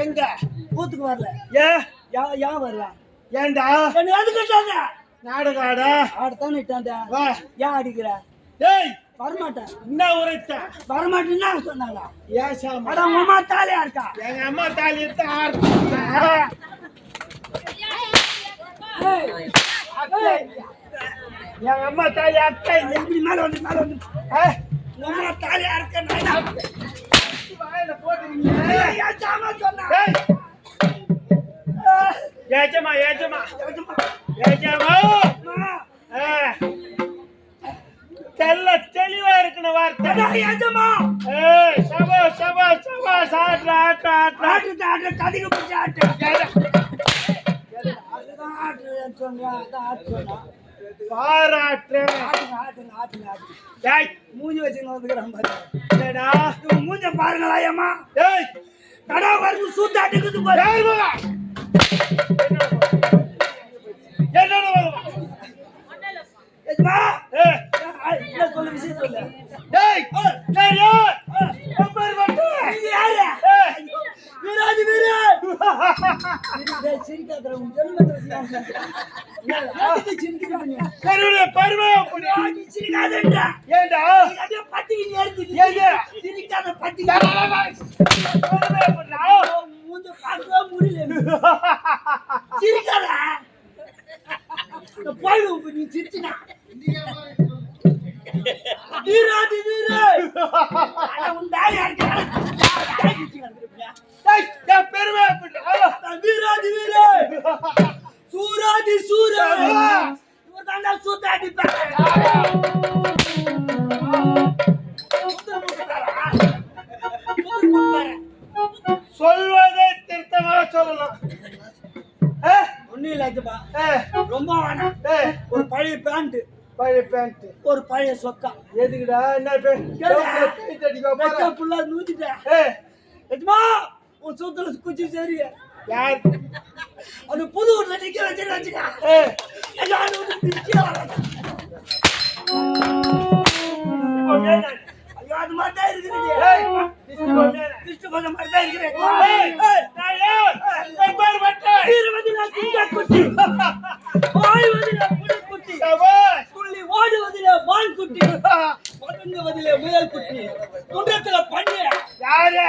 எங்க கூத்துக்கு வரல ஏன் வரல ஏண்டா நாடகம் ஆடத்தானே இட்டாண்டா ஏன் அடிக்கிற டேய் வரமாட்டேன் என்ன உரைத்த வரமாட்டேன்னா சொன்னாங்க ஏன் சாமி அட உங்க அம்மா தாலியா இருக்கா எங்க அம்மா தாலி எடுத்து எங்க அம்மா தாலி அக்கா எப்படி மேல வந்து உங்க அம்மா தாலியா இருக்க வாயில போட்டுறீங்க ஏஜமா தெல்ல தெளிவா இருக்கணும் வார்த்தை ஏஜமா சபா சபா சபா சாட்ற ஆட்ட ஆட்ட ஆட்டு ஆட்டு கதிக்கு பிடிச்ச ஆட்டு பாராட்டு மூஞ்சி வச்சுங்க வந்துக்கிறான் மூஞ்ச பாருங்களா ஏமா டேய் கடா வரைக்கும் சூத்தாட்டுக்குது பாரு சொல்லு விஷயம் சொல்லு டேய் டேய் வீராதி வீர சிரிக்காதற உன் ஜென்மத்துல கருணை பர்வ நீ சிரிக்காதடா ஏண்டா அதே பத்திக்கு நேர்த்தி ஏங்க சிரிக்காத பத்திக்கு பர்வ பண்ணா மூஞ்ச பார்க்கவே முடியல சிரிக்காத போய்டு நீ சிரிச்சினா வீராதி வீர அட உன் தாய் யாருக்கு டேய் பெருமை பண்ணா வீராதி வீர சூராதி சூரா இவர்தான்டா சூத்தாடி சொல்வதை திருத்தமாக சொல்லலாம் ஒன்னும் இல்லப்பா ரொம்ப வேணாம் ஒரு பழைய பேண்ட் ஒரு பழைய சொக்கா எதுக்குடா என்ன ஃபுல்லா நூத்திட்டேன் எதுமா உன் சொத்துல குச்சி சரி யார் அது புது ஊர்ல நிக்க வச்சுக்கா அது மாதிரிதான் இருக்கிறீங்க கிறிஸ்து கொஞ்சம் மாதிரிதான் இருக்கிறேன் ஓடுவதிலே மான் குட்டி பதுங்குவதிலே முயல் குட்டி குன்றத்துல பண்ணு யாரு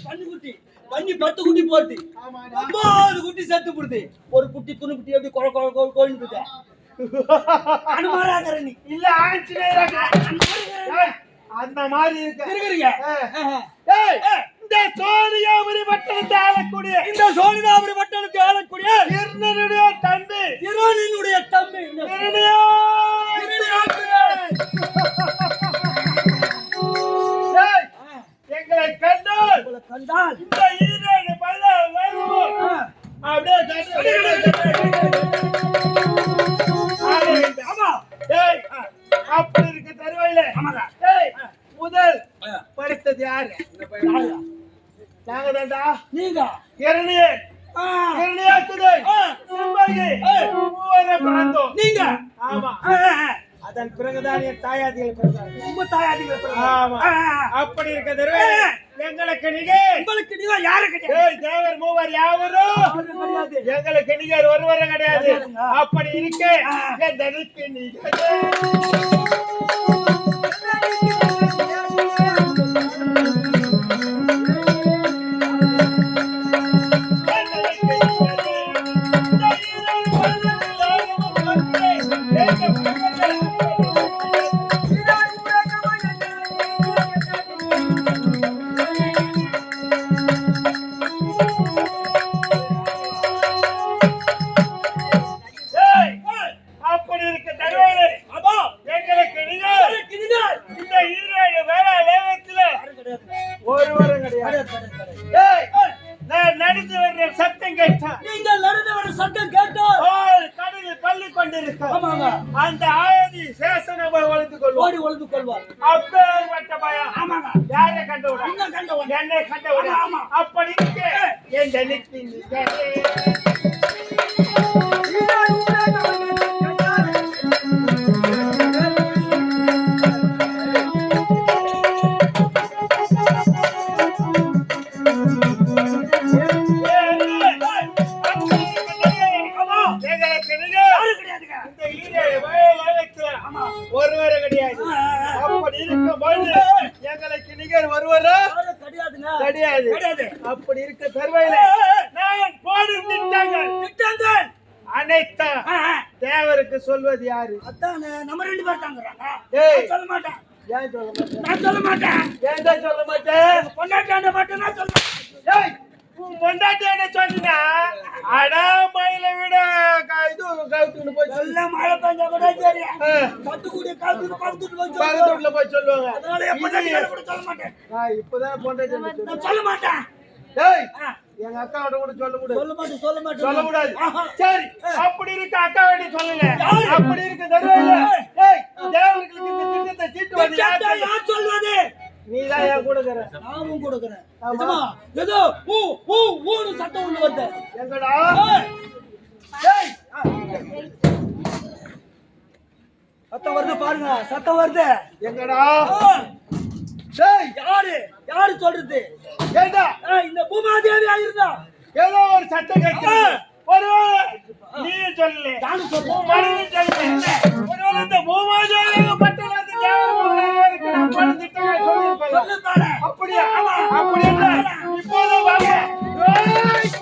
பண்ணு குட்டி பண்ணி 10 குட்டி போட்டு 9 குட்டி செத்து போடுது ஒரு குட்டி துணு குட்டி எப்படி கொழ கொழ கோழிட்டு அனுமாராகற நீ இல்ல ஆஞ்சநேயரா அந்த மாதிரி இருக்கிறீங்க இந்த சோனியாபுரி பட்டணத்தை ஆளக்கூடிய இருந்தனுடைய தம்பி எங்களை கண்டால் இந்த ஈரேடு பல்ல வருவோம் அப்படி இருக்க தருவாயில முதல் படித்தது யாரு நாங்க தான்டா நீங்க நீங்க ஆமா அதன் பிறகுதான் என் தாயாதிகள் பிறந்தாங்க அப்படி இருக்கிறது எங்களுக்கு நீங்க யாரு கிடையாது தேவர் மூவர் யாவரும் எங்களுக்கு நிகர் ஒருவரும் கிடையாது அப்படி இருக்க எதற்கு நீங்க அப்படி இருக்க தருவாயிலே எங்களுக்கு இருக்கு. ஆமாங்க. அந்த ஆதி சேஷனை போய் ஒளிந்து கொள்வோம். ஓடி ஒளிந்து கொள்வார். அப்பேற்பட்ட பயம். ஆமாங்க. யாரை கண்டவுடன்? என்ன கண்டவுடன்? என்னை கண்டவுடன். ஆமா. அப்படி இருக்கு என் ஜனிக்கு ஒருவரை கிடையாது. அப்படி இருக்கும்போது எங்களுக்கு நிகர் ஒருவரா கிடையாது. அப்படி இருக்க தருவையில நான் போடும் திட்டங்கள் அனைத்தும் தேவருக்கு சொல்வது யாரு? அதான் நம்ம 2 பேர் தாங்கறாங்க. டேய் சொல்ல மாட்டேன். ஏன் சொல்ல மாட்டேன்? நான் சொல்ல மாட்டேன். ஏன் சொல்ல மாட்டேன்? பொண்டாட்டியாண்ட மட்டும் நான் சொல்ல மாட்டேன். டேய் உன் பொண்டாட்டியாண்ட சொன்னா அடாமையில விட இது கவுத்துன்னு போய் நல்ல மழை பெஞ்சா கூட சரி. கட்டுக்குடி கவுத்துட்டு பக்கத்துல போய் சொல்லுவாங்க. அதனால என் பொண்டாட்டியாண்ட கூட சொல்ல மாட்டேன். நான் இப்பதான் பொண்டாட்டி நான் சொல்ல மாட்டேன். டேய் எங்க அக்காவோட கூட சொல்ல கூடாது. சொல்ல கூடாது. சரி அப்படி இருக்க அக்கா வேண்டி சொல்லுங்க. அப்படி இருக்க தருவாயில டேய் தேவருக்கு இந்த திட்டத்தை தீட்டுவது யார் சொல்வது? நீதான் என் கூட இருக்கற. நானும் கூட இருக்கறேன். நிஜமா ஏதோ ஊன்னு சத்தம் ஒண்ணு வருது. எங்கடா? டேய் சத்தம் வருது பாருங்க. சத்தம் வருது. எங்கடா? டேய் யாரு சொல்றது? ஏண்டா இந்த பூமாதேவியா இருந்தா ஏதோ ஒரு சத்தம் கேட்குது. ஒருவேளை நீ சொல்லு. நானும் சொல்றேன். உன் மனைவி சொல்லு. ஒருவேளை இந்த பூமாதேவி பட்டணத்து தேவருக்கு நான் படுத்துட்டே சொல்லிருப்பேன். சொல்லுதானே? அப்படியா? அப்படி இல்ல. இப்போது வாங்க. ஏய்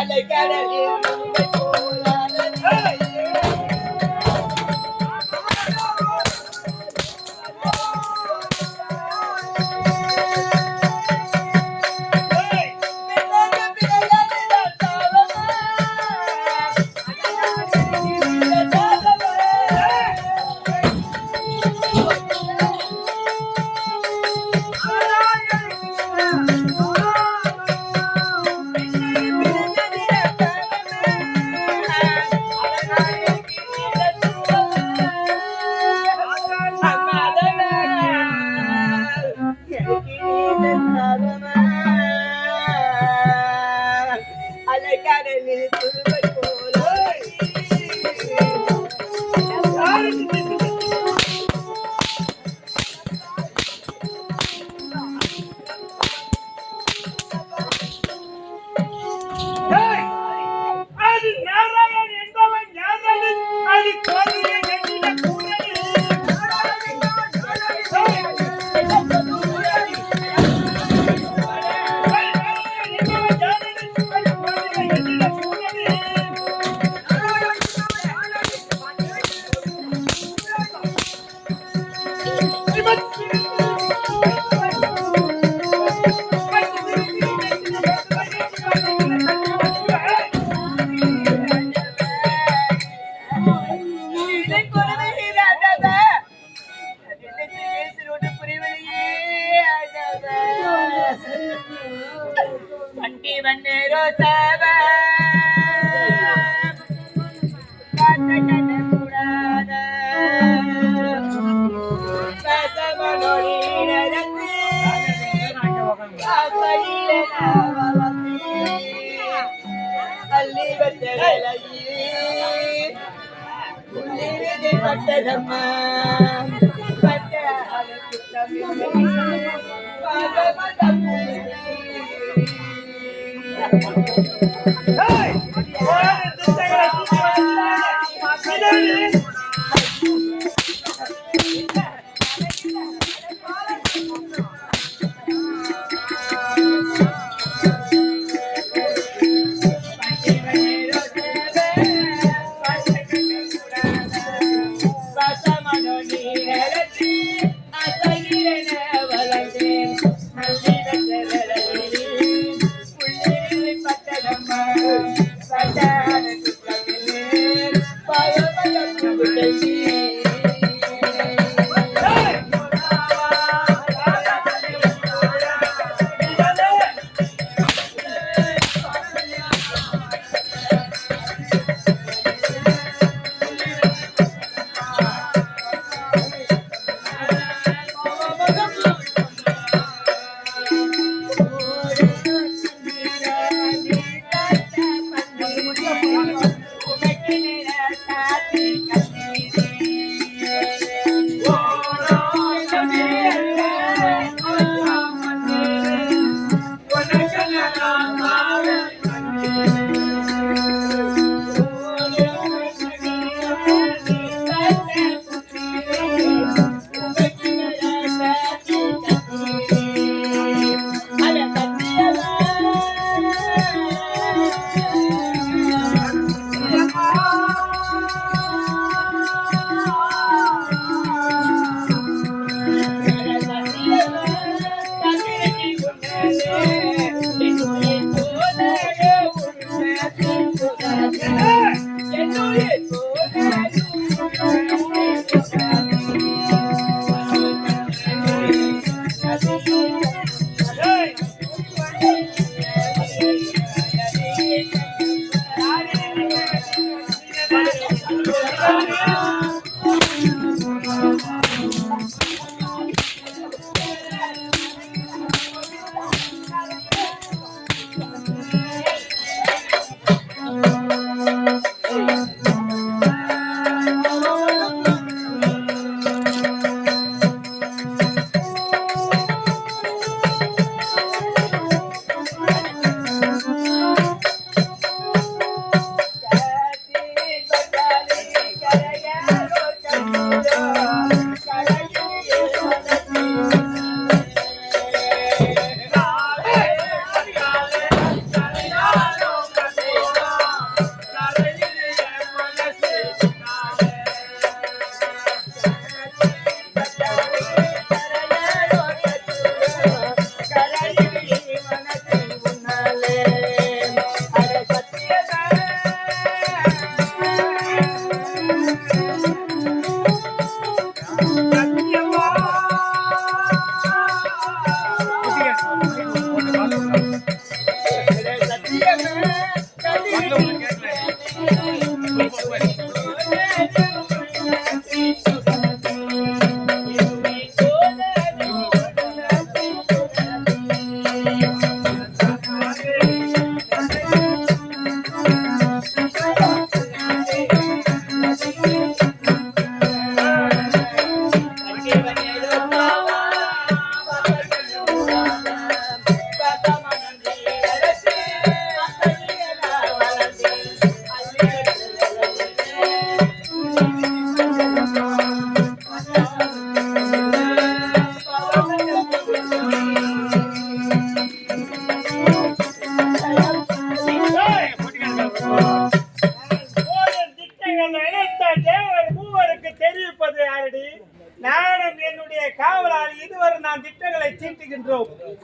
அலைக்கடலில் துன்பை போலானது. அலைக்கடலில் துன்பை போல அது நாராயணன் என்பவன் யாரது? அது கோதையை கட்டிட கூடது. பட்டதம்மா பட்ட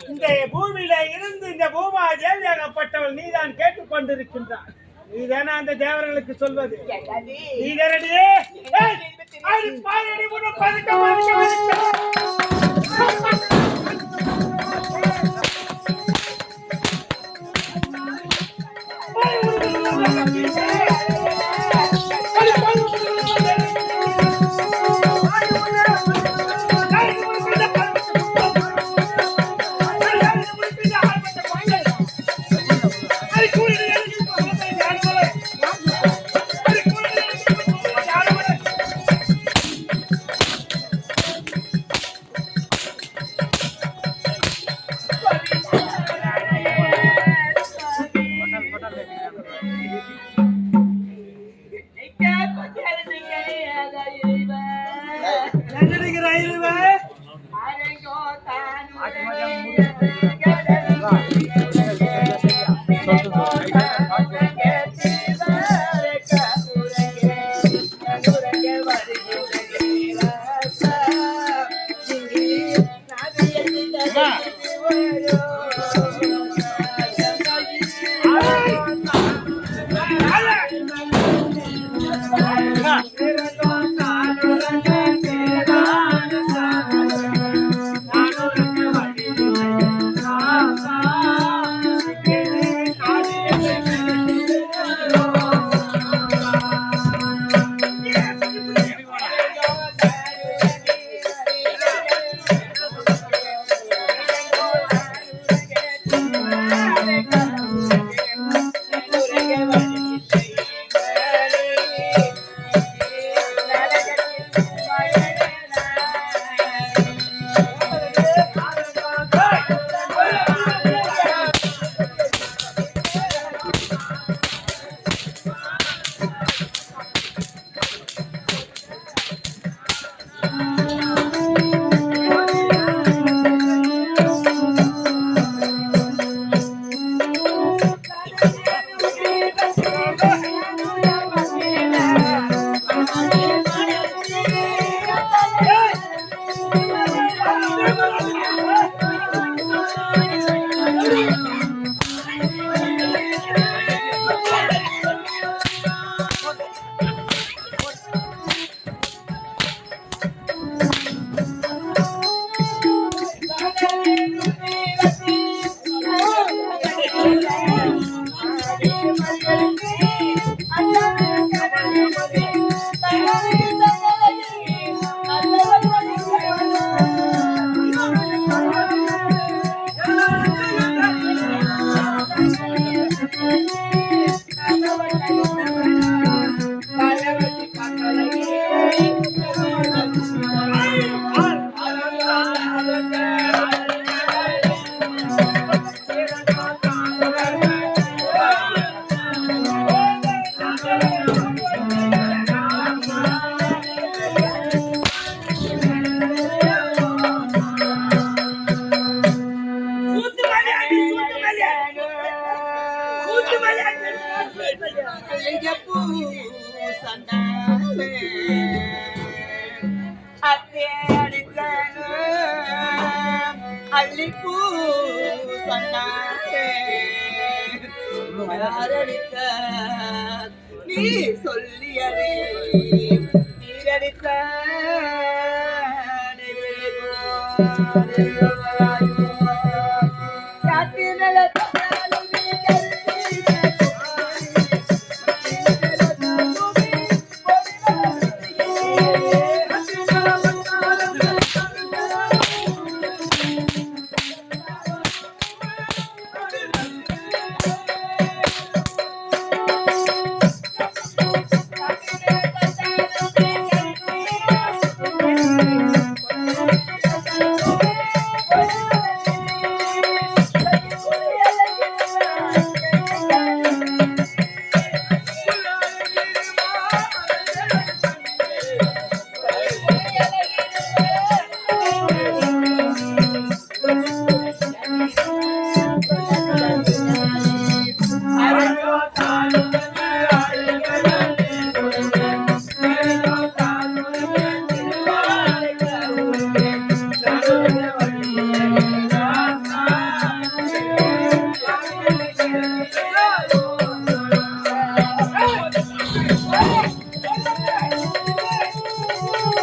இந்த பூமியில இருந்து இந்த பூமா தேவியாகப்பட்டவள் நீதான் கேட்டுக் கொண்டிருக்கின்றான். நீதானே அந்த தேவர்களுக்கு சொல்வது? நீதானடி? அடி பாரடி முன்ன பதுக்க அள்ளிப்பூ சொன்னாரே யாரடித்த நீ சொல்லியதே நீரடித்த